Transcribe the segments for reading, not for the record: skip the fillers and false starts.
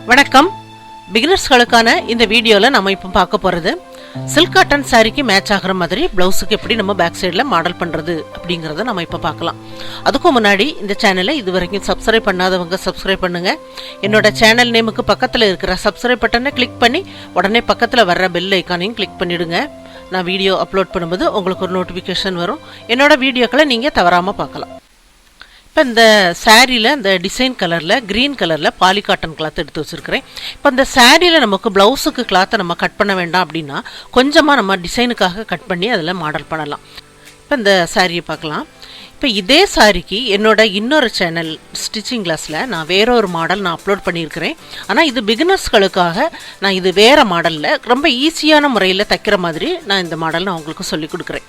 வணக்கம். பிகினர்ஸ்களுக்கான இந்த வீடியோவில் நம்ம இப்போ பார்க்க போகிறது சில்க் காட்டன் சாரிக்கு மேட்ச் ஆகிற மாதிரி ப்ளவுஸுக்கு எப்படி நம்ம பேக் சைடில் மாடல் பண்ணுறது அப்படிங்கிறத நம்ம இப்போ பார்க்கலாம். அதுக்கும் முன்னாடி இந்த சேனலை இது வரைக்கும் சப்ஸ்கிரைப் பண்ணாதவங்க சப்ஸ்கிரைப் பண்ணுங்கள். என்னோட சேனல் நேமுக்கு பக்கத்தில் இருக்கிற சப்ஸ்கிரைப் பட்டனை கிளிக் பண்ணி உடனே பக்கத்தில் வர்ற பெல் ஐக்கானையும் கிளிக் பண்ணிவிடுங்க. நான் வீடியோ அப்லோட் பண்ணும்போது உங்களுக்கு ஒரு நோட்டிஃபிகேஷன் வரும். என்னோட வீடியோக்களை நீங்கள் தவறாமல் பார்க்கலாம். இப்போ இந்த சாரியில் இந்த டிசைன் கலரில் க்ரீன் கலரில் பாலி காட்டன் கிளாத் எடுத்து வச்சுருக்கிறேன். இப்போ இந்த சாரியில் நமக்கு ப்ளவுஸுக்கு கிளாத்தை நம்ம கட் பண்ண வேண்டாம் அப்படின்னா கொஞ்சமாக நம்ம டிசைனுக்காக கட் பண்ணி அதில் மாடல் பண்ணலாம். இப்போ இந்த சாரியை பார்க்கலாம். இப்போ இதே சாரிக்கு என்னோட இன்னொரு சேனல் ஸ்டிச்சிங் கிளாஸில் நான் வேற ஒரு மாடல் நான் அப்லோட் பண்ணியிருக்கிறேன். ஆனால் இது பிகினர்ஸ்களுக்காக நான் இது வேறு மாடலில் ரொம்ப ஈஸியான முறையில் தைக்கிற மாதிரி நான் இந்த மாடல் நான் உங்களுக்கு சொல்லிக் கொடுக்குறேன்.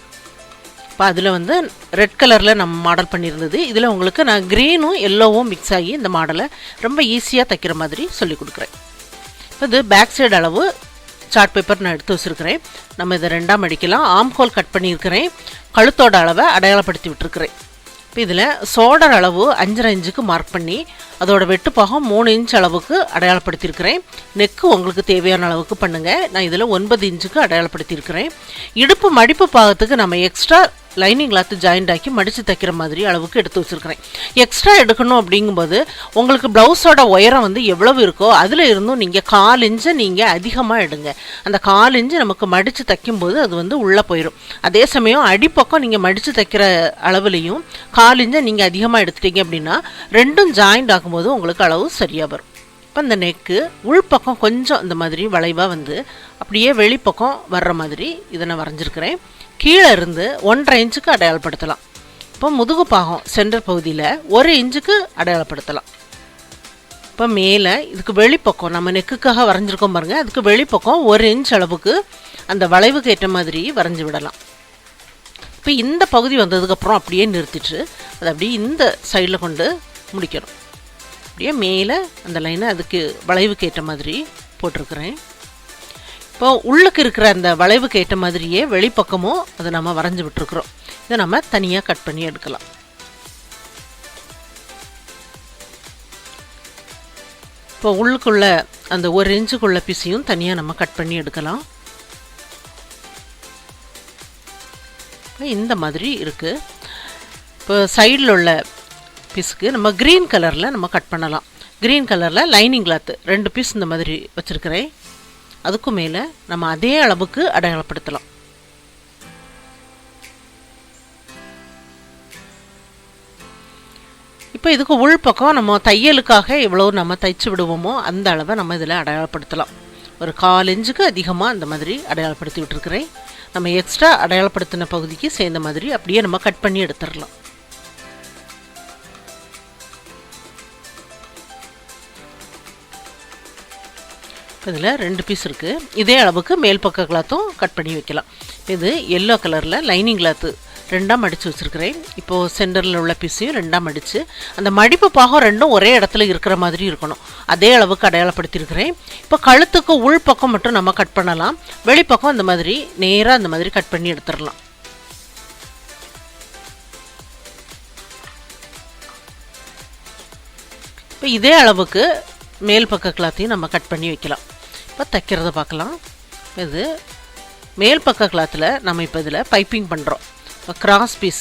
இப்போ அதில் ரெட் கலரில் நம்ம மாடல் பண்ணியிருந்தது. இதில் உங்களுக்கு நான் க்ரீனும் எல்லோவும் மிக்ஸ் ஆகி இந்த மாடலை ரொம்ப ஈஸியாக தைக்கிற மாதிரி சொல்லி கொடுக்குறேன். இப்போ இது பேக் சைடு அளவு சார்ட் பேப்பர் நான் எடுத்து வச்சுருக்கிறேன். நம்ம இதை ரெண்டாக மடிக்கலாம். ஆம் ஹோல் கட் பண்ணியிருக்கிறேன். கழுத்தோட அளவை அடையாளப்படுத்தி விட்டுருக்கிறேன். இப்போ இதில் ஷோல்டர் அளவு 5.5 இன்ச்சுக்கு மார்க் பண்ணி அதோட வெட்டுப்பாகம் 3 இன்ச் அளவுக்கு அடையாளப்படுத்தியிருக்கிறேன். நெக்கு உங்களுக்கு தேவையான அளவுக்கு பண்ணுங்கள். நான் இதில் 9 இன்ச்சுக்கு அடையாளப்படுத்தியிருக்கிறேன். இடுப்பு மடிப்பு பாகத்துக்கு நம்ம எக்ஸ்ட்ரா லைனிங் கிளாத்து ஜாயிண்ட் ஆக்கி மடித்து தைக்கிற மாதிரி அளவுக்கு எடுத்து வச்சுருக்கிறேன். எக்ஸ்ட்ரா எடுக்கணும் அப்படிங்கும்போது உங்களுக்கு ப்ளவுஸோட உயரம் எவ்வளவு இருக்கோ அதில் இருந்தும் நீங்கள் 4 இன்ச்சை நீங்கள் அதிகமாக எடுங்க. அந்த 4 இன்ச்சு நமக்கு மடித்து தைக்கும்போது அது உள்ளே போயிடும். அதே சமயம் அடிப்பக்கம் நீங்கள் மடித்து தைக்கிற அளவுலையும் 4 இன்ச்சை நீங்கள் அதிகமாக எடுத்துட்டீங்க அப்படின்னா ரெண்டும் ஜாயிண்ட் ஆகும்போது உங்களுக்கு அளவு சரியாக வரும். இப்போ இந்த நெக்கு உள்பக்கம் கொஞ்சம் இந்த மாதிரி வளைவாக அப்படியே வெளிப்பக்கம் வர்ற மாதிரி இதை நான் வரைஞ்சிருக்கிறேன். கீழே இருந்து 1.5 இன்ச்சுக்கு அடையாளப்படுத்தலாம். இப்போ முதுகு பாகம் சென்டர் பகுதியில் 1 இன்ச்சுக்கு அடையாளப்படுத்தலாம். இப்போ மேலே இதுக்கு வெளிப்பக்கம் நம்ம நெக்குக்காக வரைஞ்சிருக்கோம் பாருங்கள், அதுக்கு வெளிப்பக்கம் 1 இன்ச் அளவுக்கு அந்த வளைவுக்கு ஏற்ற மாதிரி வரைஞ்சி விடலாம். இப்போ இந்த பகுதி வந்ததுக்கப்புறம் அப்படியே நிறுத்திட்டு அதை அப்படியே இந்த சைடில் கொண்டு முடிக்கணும். அப்படியே மேலே அந்த லைனை அதுக்கு வளைவுக்கு ஏற்ற மாதிரி போட்டிருக்கிறேன். இப்போ உள்ளுக்கு இருக்கிற அந்த வளைவுக்கு ஏற்ற மாதிரியே வெளிப்பக்கமும் அதை நம்ம வரைஞ்சி விட்டுருக்குறோம். இதை நம்ம தனியாக கட் பண்ணி எடுக்கலாம். இப்போ உள்ளுக்குள்ள அந்த 1 இன்ச்சுக்குள்ள பீஸையும் தனியாக நம்ம கட் பண்ணி எடுக்கலாம். இந்த மாதிரி இருக்குது. இப்போ சைடில் உள்ள பீஸுக்கு நம்ம க்ரீன் கலரில் நம்ம கட் பண்ணலாம். க்ரீன் கலரில் லைனிங் கிளாத்து 2 பீஸ் இந்த மாதிரி வச்சுருக்கிறேன். அதுக்கு மேலே நம்ம அதே அளவுக்கு அடையாளப்படுத்தலாம். இப்போ இதுக்கு உள்பக்கம் நம்ம தையலுக்காக எவ்வளோ நம்ம தைச்சு விடுவோமோ அந்த அளவை நம்ம இதில் அடையாளப்படுத்தலாம். ஒரு 4 இன்ச்சுக்கு அதிகமாக அந்த மாதிரி அடையாளப்படுத்தி விட்டுருக்கிறேன். நம்ம எக்ஸ்ட்ரா அடையாளப்படுத்தின பகுதிக்கு சேர்ந்த மாதிரி அப்படியே நம்ம கட் பண்ணி எடுத்துடலாம். இதில் 2 பீஸ் இருக்குது. இதே அளவுக்கு மேல் பக்க கிளாத்தும் கட் பண்ணி வைக்கலாம். இது எல்லோ கலரில் லைனிங் கிளாத்து 2ஆக மடித்து வச்சுருக்கிறேன். இப்போது சென்டரில் உள்ள பீஸையும் 2ஆக மடித்து அந்த மடிப்பு பாகம் ரெண்டும் ஒரே இடத்துல இருக்கிற மாதிரி இருக்கணும். அதே அளவுக்கு அடையாளப்படுத்தியிருக்கிறேன். இப்போ கழுத்துக்கு உள்பக்கம் மட்டும் நம்ம கட் பண்ணலாம். வெளிப்பக்கம் இந்த மாதிரி நேராக அந்த மாதிரி கட் பண்ணி எடுத்துடலாம். இப்போ இதே அளவுக்கு மேல் பக்க கிளாத்தையும் நம்ம கட் பண்ணி வைக்கலாம். இப்போ தைக்கிறத பார்க்கலாம். இது மேல் பக்க கிளாத்தில் நம்ம இப்போ இதில் பைப்பிங் பண்ணுறோம். இப்போ கிராஸ் பீஸ்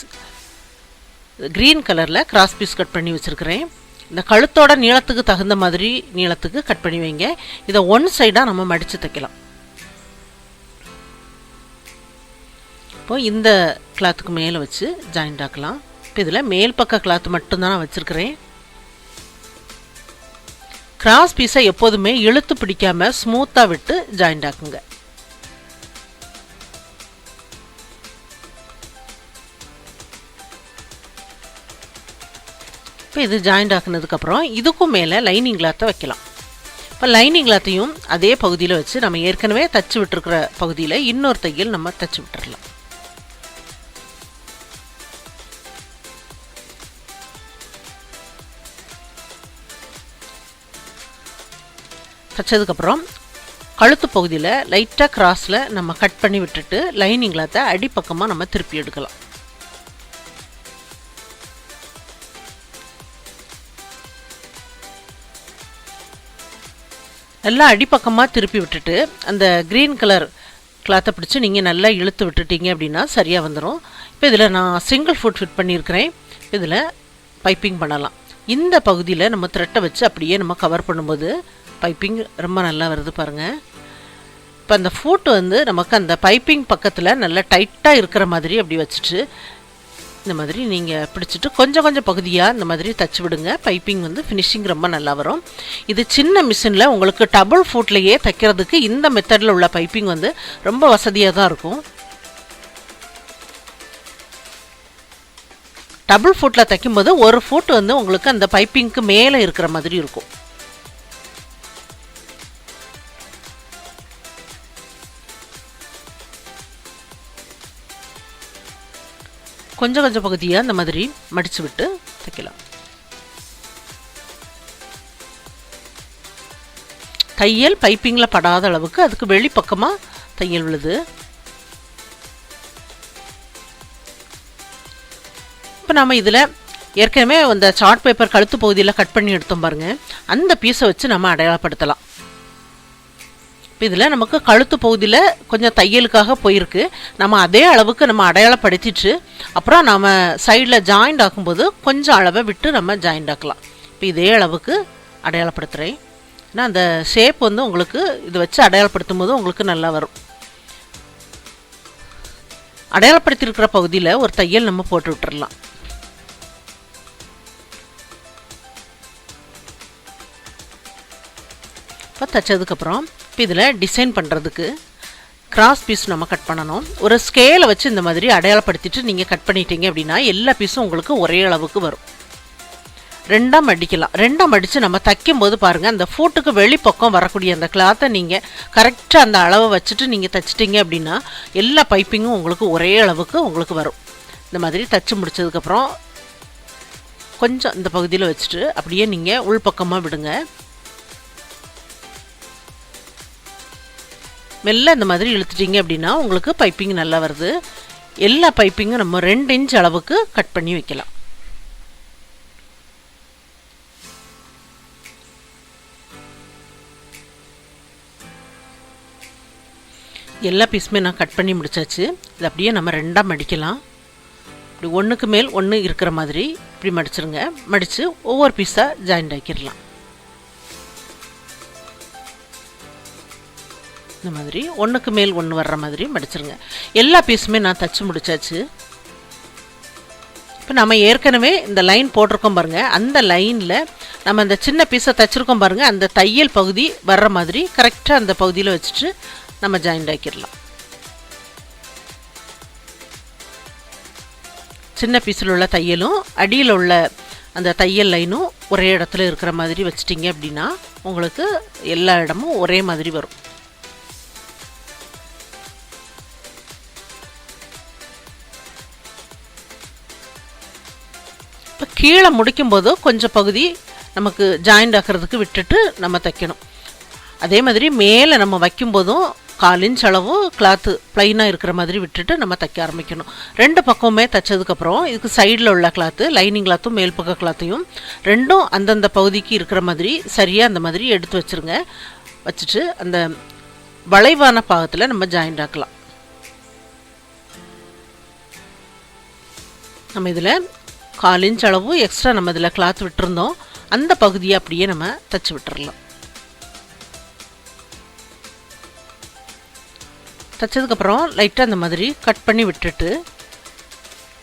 க்ரீன் கலரில் கிராஸ் பீஸ் கட் பண்ணி வச்சுருக்கிறேன். இந்த கழுத்தோட நீளத்துக்கு தகுந்த மாதிரி நீளத்துக்கு கட் பண்ணி வைங்க. இதை 1 சைடாக நம்ம மடித்து தைக்கலாம். இப்போ இந்த கிளாத்துக்கு மேலே வச்சு ஜாயிண்ட் ஆக்கலாம். இப்போ இதில் மேல் பக்க கிளாத்து மட்டும்தான் நான் வச்சுருக்கிறேன். கிராஸ் பீஸை எப்போதுமே இழுத்து பிடிக்காம ஸ்மூத்தாக விட்டு ஜாயிண்ட் ஆக்குங்க. இப்போ இது ஜாயிண்ட் ஆக்குனதுக்கப்புறம் இதுக்கும் மேலே லைனிங் கிளாத்தை வைக்கலாம். இப்போ லைனிங் கிளாத்தையும் அதே பகுதியில் வச்சு நம்ம ஏற்கனவே தச்சு விட்டுருக்கிற பகுதியில் இன்னொரு தையல் நம்ம தச்சு விட்டுறலாம். தைச்சதுக்கப்புறம் கழுத்து பகுதியில் லைட்டாக கிராஸில் நம்ம கட் பண்ணி விட்டுட்டு லைனிங் கிளாத்தை அடிப்பக்கமாக நம்ம திருப்பி எடுக்கலாம். நல்லா அடிப்பக்கமாக திருப்பி விட்டுட்டு அந்த க்ரீன் கலர் கிளாத்தை பிடிச்சி நீங்கள் நல்லா இழுத்து விட்டுட்டீங்க அப்படின்னா சரியாக வந்துடும். இப்போ இதில் நான் சிங்கிள் ஃபுட் ஃபிட் பண்ணியிருக்கிறேன். இதில் பைப்பிங் பண்ணலாம். இந்த பகுதியில் நம்ம த்ரெட்டை வச்சு அப்படியே நம்ம கவர் பண்ணும்போது பைப்பிங் ரொம்ப நல்லா வருது பாருங்கள். இப்போ அந்த ஃபுட் வந்து நமக்கு அந்த பைப்பிங் பக்கத்தில் நல்லா டைட்டாக இருக்கிற மாதிரி அப்படி வச்சுட்டு இந்த மாதிரி நீங்கள் பிடிச்சிட்டு கொஞ்சம் கொஞ்சம் பகுதியாக இந்த மாதிரி தச்சு விடுங்க. பைப்பிங் வந்து ஃபினிஷிங் ரொம்ப நல்லா வரும். இது சின்ன மிஷினில் உங்களுக்கு டபுள் ஃபுட்லேயே தைக்கிறதுக்கு இந்த மெத்தடில் உள்ள பைப்பிங் வந்து ரொம்ப வசதியாக தான் இருக்கும். டபுள் ஃபுட்டில் தைக்கும்போது ஒரு ஃபுட் வந்து உங்களுக்கு அந்த பைப்பிங்க்கு மேலே இருக்கிற மாதிரி இருக்கும். கொஞ்சம் கொஞ்சம் பகுதியாக இந்த மாதிரி மடித்து விட்டு தைக்கலாம். தையல் பைப்பிங்கில் படாத அளவுக்கு அதுக்கு வெளிப்பக்கமாக தையல் விழுது. இப்போ நம்ம இதில் ஏற்கனவே அந்த சார்ட் பேப்பர் கழுத்து பகுதியில் கட் பண்ணி எடுத்தோம் பாருங்கள், அந்த பீஸை வச்சு நம்ம அடையாளப்படுத்தலாம். இப்போ இதில் நமக்கு கழுத்து பகுதியில் கொஞ்சம் தையலுக்காக போயிருக்கு. நம்ம அதே அளவுக்கு நம்ம அடையாளப்படுத்திட்டு அப்புறம் நம்ம சைடில் ஜாயிண்ட் ஆக்கும்போது கொஞ்சம் அளவை விட்டு நம்ம ஜாயிண்ட் ஆக்கலாம். இப்போ இதே அளவுக்கு அடையாளப்படுத்துகிறேன். ஏன்னா அந்த ஷேப் வந்து உங்களுக்கு இதை வச்சு அடையாளப்படுத்தும் போது உங்களுக்கு நல்லா வரும். அடையாளப்படுத்தியிருக்கிற பகுதியில் ஒரு தையல் நம்ம போட்டு விட்டுறலாம். இப்போ தைச்சதுக்கப்புறம் இப்போ இதில் டிசைன் பண்ணுறதுக்கு கிராஸ் பீஸ் நம்ம கட் பண்ணணும். ஒரு ஸ்கேலை வச்சு இந்த மாதிரி அடையாளப்படுத்திட்டு நீங்கள் கட் பண்ணிட்டீங்க அப்படின்னா எல்லா பீஸும் உங்களுக்கு ஒரே அளவுக்கு வரும். ரெண்டாம் அடிக்கலாம். ரெண்டாம் அடித்து நம்ம தைக்கும்போது பாருங்கள், அந்த ஃபூட்டுக்கு வெளிப்பக்கம் வரக்கூடிய அந்த கிளாத்தை நீங்கள் கரெக்டாக அந்த அளவை வச்சுட்டு நீங்கள் தைச்சிட்டிங்க அப்படின்னா எல்லா பைப்பிங்கும் உங்களுக்கு ஒரே அளவுக்கு உங்களுக்கு வரும். இந்த மாதிரி தைச்சி முடித்ததுக்கப்புறம் கொஞ்சம் இந்த பகுதியில் வச்சுட்டு அப்படியே நீங்கள் உள்பக்கமாக விடுங்க. மெல்ல இந்த மாதிரி இழுத்துட்டிங்க அப்படின்னா உங்களுக்கு பைப்பிங் நல்லா வருது. எல்லா பைப்பிங்கும் நம்ம 2 இன்ச் அளவுக்கு கட் பண்ணி வைக்கலாம். எல்லா பீஸுமே நான் கட் பண்ணி முடிச்சாச்சு. இது அப்படியே நம்ம 2ஆக மடிக்கலாம். இப்படி ஒன்றுக்கு மேல் ஒன்று இருக்கிற மாதிரி இப்படி மடிச்சிருங்க. மடித்து ஒவ்வொரு பீஸாக ஜாயிண்ட் ஆக்கிடலாம். இந்த மாதிரி ஒன்றுக்கு மேல் ஒன்று வர்ற மாதிரி மடிச்சிருங்க. எல்லா பீஸுமே நான் தச்சு முடிச்சாச்சு. இப்போ நம்ம ஏற்கனவே இந்த லைன் போட்டிருக்கோம் பாருங்கள், அந்த லைனில் நம்ம அந்த சின்ன பீஸை தைச்சிருக்கோம் பாருங்கள், அந்த தையல் பகுதி வர்ற மாதிரி கரெக்டாக அந்த பகுதியில் வச்சுட்டு நம்ம ஜாயிண்ட் ஆக்கிடலாம். சின்ன பீஸில் உள்ள தையலும் அடியில் உள்ள அந்த தையல் லைனும் ஒரே இடத்துல இருக்கிற மாதிரி வச்சிட்டிங்க அப்படின்னா உங்களுக்கு எல்லா இடமும் ஒரே மாதிரி வரும். இப்போ கீழே முடிக்கும்போது கொஞ்சம் பகுதி நமக்கு ஜாயிண்ட் ஆக்கிறதுக்கு விட்டுட்டு நம்ம தைக்கணும். அதே மாதிரி மேலே நம்ம வைக்கும்போதும் 1/4 இன்ச் அளவு கிளாத்து ப்ளைனாக இருக்கிற மாதிரி விட்டுட்டு நம்ம தைக்க ஆரம்பிக்கணும். 2 பக்கமுமே தைச்சதுக்கப்புறம் இதுக்கு சைடில் உள்ள கிளாத்து, லைனிங் கிளாத்தும் மேல் பக்க கிளாத்தையும் ரெண்டும் அந்தந்த பகுதிக்கு இருக்கிற மாதிரி சரியாக அந்த மாதிரி எடுத்து வச்சுருங்க. வச்சுட்டு அந்த வளைவான பாகத்தில் நம்ம ஜாயிண்ட் ஆக்கலாம். நம்ம இதில் 1/4 இன்ச் அளவு எக்ஸ்ட்ரா நம்ம இதில் கிளாத் விட்டுருந்தோம். அந்த பகுதியை அப்படியே நம்ம தைச்சி விட்டுறலாம். தைச்சதுக்கப்புறம் லைட்டாக அந்த மாதிரி கட் பண்ணி விட்டுட்டு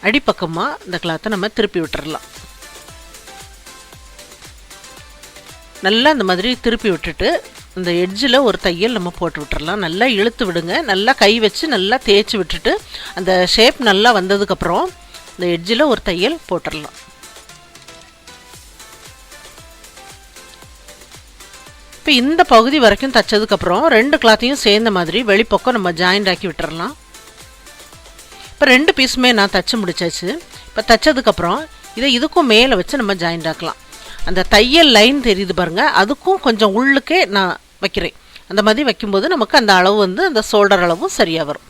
அடிப்பக்கமாக இந்த கிளாத்தை நம்ம திருப்பி விட்டுறலாம். நல்லா இந்த மாதிரி திருப்பி விட்டுட்டு இந்த எட்ஜில் ஒரு தையல் நம்ம போட்டு விட்டுறலாம். நல்லா இழுத்து விடுங்க. நல்லா கை வச்சு நல்லா தேய்ச்சி விட்டுட்டு அந்த ஷேப் நல்லா வந்ததுக்கப்புறம் இந்த எட்ஜில் ஒரு தையல் போட்டுடலாம். இப்போ இந்த பகுதி வரைக்கும் தைச்சதுக்கப்புறம் 2 கிளாத்தையும் சேர்ந்த மாதிரி வெளிப்பக்கம் நம்ம ஜாயிண்ட் ஆக்கி விட்டுறலாம். இப்போ 2 பீஸுமே நான் தைச்சி முடிச்சாச்சு. இப்போ தைச்சதுக்கப்புறம் இதை இதுக்கும் மேலே வச்சு நம்ம ஜாயிண்ட் ஆக்கலாம். அந்த தையல் லைன் தெரியுது பாருங்கள், அதுக்கும் கொஞ்சம் உள்ளுக்கே நான் வைக்கிறேன். அந்த மாதிரி வைக்கும்போது நமக்கு அந்த அளவு வந்து அந்த ஷோல்டர் அளவும் சரியாக வரும்.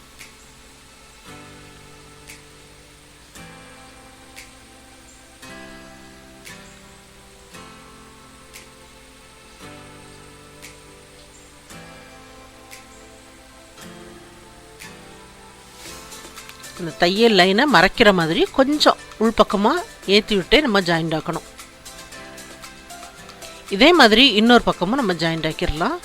இந்த தையல் லைனை மறைக்கிற மாதிரி கொஞ்சம் உள்பக்கமாக ஏற்றி விட்டே நம்ம ஜாயிண்ட் ஆக்கணும். இதே மாதிரி இன்னொரு பக்கமும் நம்ம ஜாயிண்ட் ஆக்கிடலாம்.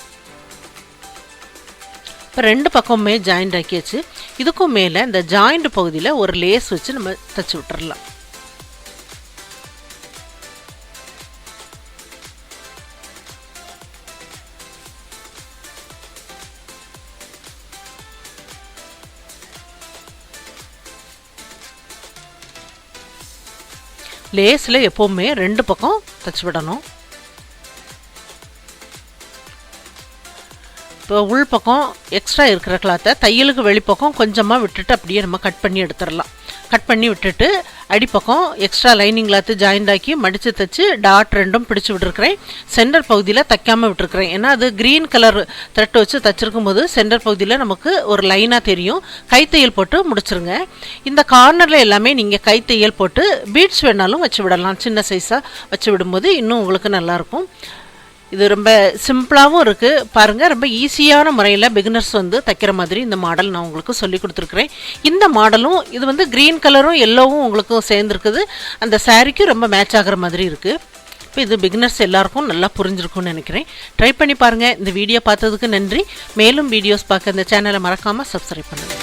இப்போ 2 பக்கமுமே ஜாயிண்ட் ஆக்கியாச்சு. இதுக்கும் மேலே இந்த ஜாயிண்ட் பகுதியில் ஒரு லேஸ் வச்சு நம்ம தச்சு விட்டுறலாம். லேஸில் எப்போவுமே 2 பக்கம் தச்சு விடணும். இப்போ உள் பக்கம் எக்ஸ்ட்ரா இருக்கிற கிளாத்தை தையலுக்கு வெளிப்பக்கம் கொஞ்சமாக விட்டுட்டு அப்படியே நம்ம கட் பண்ணி எடுத்துடலாம். கட் பண்ணி விட்டுட்டு அடிப்பக்கம் எக்ஸ்ட்ரா லைனிங் கிளாத்து ஜாயிண்ட் ஆக்கி மடித்து தைச்சு டாட் 2ம் பிடிச்சி விட்டுருக்கிறேன். சென்டர் பகுதியில் தைக்காமல் விட்டுருக்கிறேன். ஏன்னா அது க்ரீன் கலர் த்ரெட் வச்சு தைச்சிருக்கும் போது சென்டர் பகுதியில் நமக்கு ஒரு லைனாக தெரியும். கைத்தையல் போட்டு முடிச்சிருங்க. இந்த கார்னரில் எல்லாமே நீங்கள் கைத்தையல் போட்டு பீட்ஸ் வேணாலும் வச்சு விடலாம். சின்ன சைஸாக வச்சு விடும்போது இன்னும் உங்களுக்கு நல்லாயிருக்கும். இது ரொம்ப சிம்பிளாகவும் இருக்குது பாருங்கள். ரொம்ப ஈஸியான முறையில் பிகினர்ஸ் தைக்கிற மாதிரி இந்த மாடல் நான் உங்களுக்கு சொல்லி கொடுத்துருக்குறேன். இந்த மாடலும் இது க்ரீன் கலரும் எல்லோவும் உங்களுக்கும் சேர்ந்துருக்குது. அந்த சாரீக்கு ரொம்ப மேட்ச் ஆகிற மாதிரி இருக்குது. இப்போ இது பிகினர்ஸ் எல்லாருக்கும் நல்லா புரிஞ்சிருக்கும்னு நினைக்கிறேன். ட்ரை பண்ணி பாருங்கள். இந்த வீடியோ பார்த்ததுக்கு நன்றி. மேலும் வீடியோஸ் பார்க்க இந்த சேனலை மறக்காமல் சப்ஸ்கிரைப் பண்ணுங்கள்.